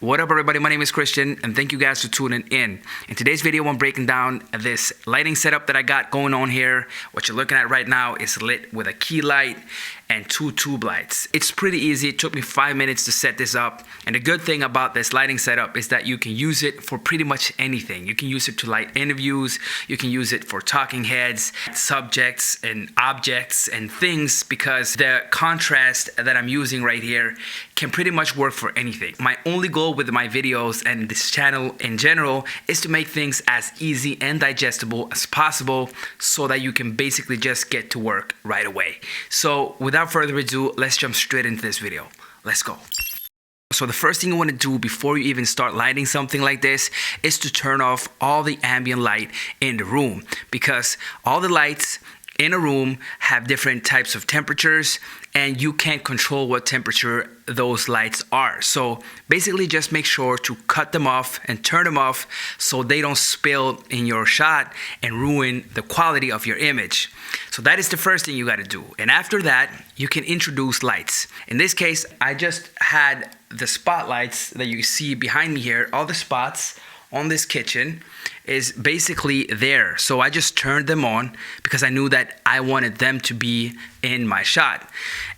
What up everybody, my name is Christian and thank you guys for tuning in. In today's video I'm breaking down this lighting setup that I got going on here. What you're looking at right now is lit with a key light and two tube lights. It's pretty easy. It took me 5 minutes to set this up, and the good thing about this lighting setup is that you can use it for pretty much anything. You can use it to light interviews, you can use it for talking heads, subjects and objects and things, because the contrast that I'm using right here can pretty much work for anything. My only goal with my videos and this channel in general is to make things as easy and digestible as possible so that you can basically just get to work right away. So without further ado, let's jump straight into this video. Let's go. So the first thing you want to do before you even start lighting something like this is to turn off all the ambient light in the room, because all the lights in a room have different types of temperatures and you can't control what temperature those lights are. So basically just make sure to cut them off and turn them off so they don't spill in your shot and ruin the quality of your image. So that is the first thing you got to do. And after that, you can introduce lights. In this case, I just had the spotlights that you see behind me here. All the spots on this kitchen is basically there. So I just turned them on because I knew that I wanted them to be in my shot.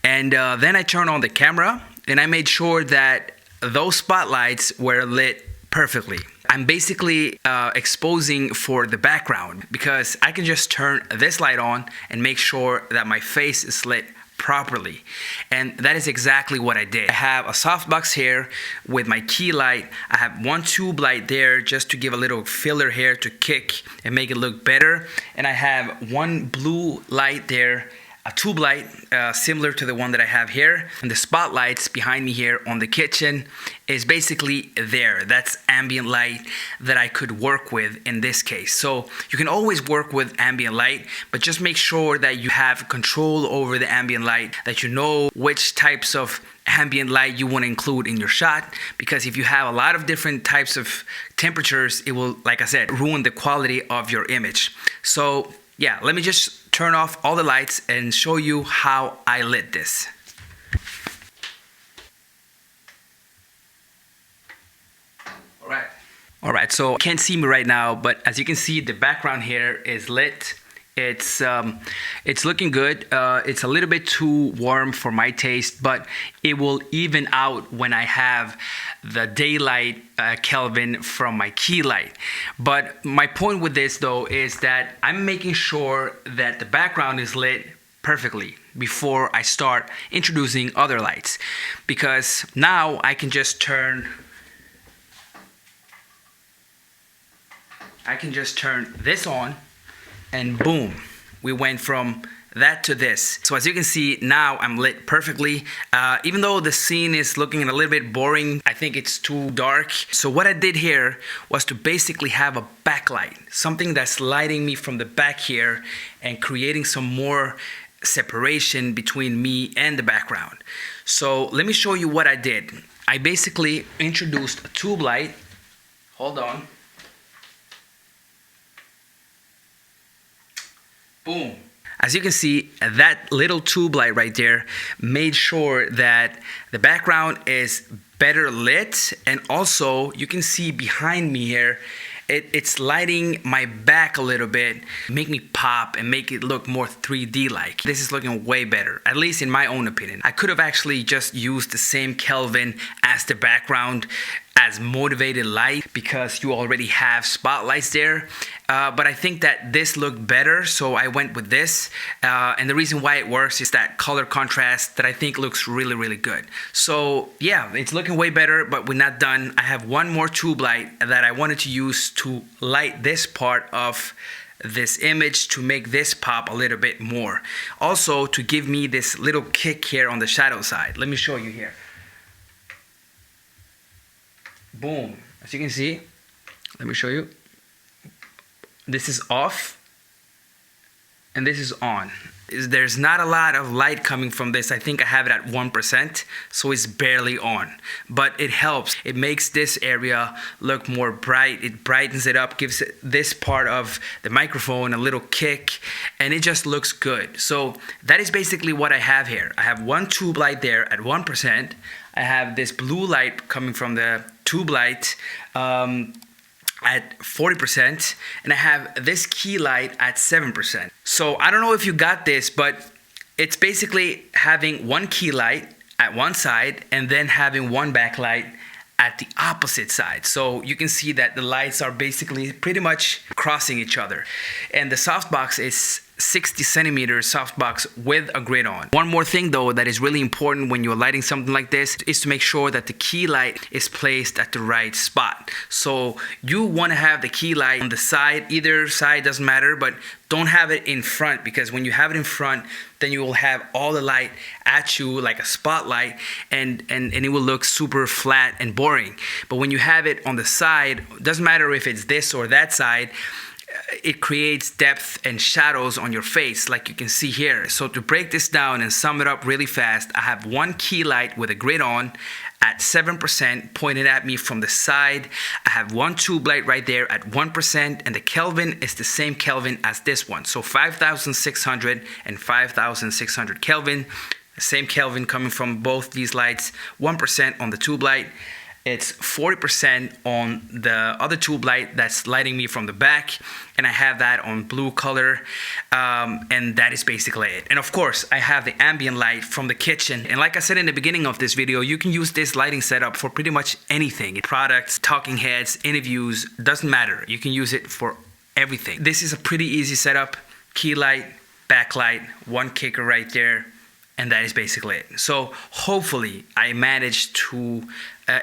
And then I turned on the camera and I made sure that those spotlights were lit perfectly. I'm basically exposing for the background because I can just turn this light on and make sure that my face is lit properly. And that is exactly what I did. I have a softbox here with my key light. I have one tube light there just to give a little filler here to kick and make it look better. And I have one blue light there, a tube light similar to the one that I have here. And the spotlights behind me here on the kitchen is basically there. That's ambient light that I could work with in this case. So you can always work with ambient light, but just make sure that you have control over the ambient light, that you know which types of ambient light you want to include in your shot, because if you have a lot of different types of temperatures, it will, like I said, ruin the quality of your image. So yeah, let me just turn off all the lights and show you how I lit this. All right, so you can't see me right now, but as you can see, the background here is lit. It's looking good. It's a little bit too warm for my taste, but it will even out when I have the daylight Kelvin from my key light. But my point with this though is that I'm making sure that the background is lit perfectly before I start introducing other lights, because now I can just turn this on and boom, we went from that to this. So as you can see, now I'm lit perfectly. Even though the scene is looking a little bit boring, I think it's too dark. So what I did here was to basically have a backlight, something that's lighting me from the back here and creating some more separation between me and the background. So let me show you what I did. I basically introduced a tube light. Hold on. Boom. As you can see, that little tube light right there made sure that the background is better lit, and also you can see behind me here, it's lighting my back a little bit, make me pop and make it look more 3D like. This is looking way better, at least in my own opinion. I could have actually just used the same Kelvin as the background as motivated light because you already have spotlights there, but I think that this looked better, so I went with this, and the reason why it works is that color contrast that I think looks really good. So yeah, it's looking way better, but we're not done. I have one more tube light that I wanted to use to light this part of this image to make this pop a little bit more, also to give me this little kick here on the shadow side. Let me show you here. Boom. As you can see, let me show you. This is off and this is on. There's not a lot of light coming from this. I think I have it at 1%, so it's barely on. But it helps. It makes this area look more bright. It brightens it up, gives this part of the microphone a little kick, and it just looks good. So that is basically what I have here. I have one tube light there at 1%. I have this blue light coming from the tube light at 40%, and I have this key light at 7%. So I don't know if you got this, but it's basically having one key light at one side and then having one backlight at the opposite side. So you can see that the lights are basically pretty much crossing each other. And the softbox is 60 centimeters softbox with a grid on. One more thing though that is really important when you're lighting something like this is to make sure that the key light is placed at the right spot. So you want to have the key light on the side, either side doesn't matter, but don't have it in front, because when you have it in front, then you will have all the light at you like a spotlight, and it will look super flat and boring. But when you have it on the side, doesn't matter if it's this or that side, it creates depth and shadows on your face like you can see here. So to break this down and sum it up really fast, I have one key light with a grid on at 7% pointed at me from the side. I have one tube light right there at 1%, and the Kelvin is the same Kelvin as this one. So 5,600 and 5,600 Kelvin, the same Kelvin coming from both these lights. 1% on the tube light. It's 40% on the other tube light that's lighting me from the back, and I have that on blue color, and that is basically it. And of course, I have the ambient light from the kitchen, and like I said in the beginning of this video, you can use this lighting setup for pretty much anything. Products, talking heads, interviews, doesn't matter. You can use it for everything. This is a pretty easy setup. Key light, backlight, one kicker right there, and that is basically it. So hopefully I managed to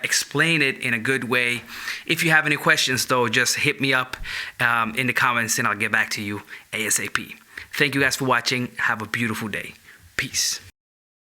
explain it in a good way. If you have any questions though, just hit me up in the comments and I'll get back to you ASAP. Thank you guys for watching. Have a beautiful day. Peace.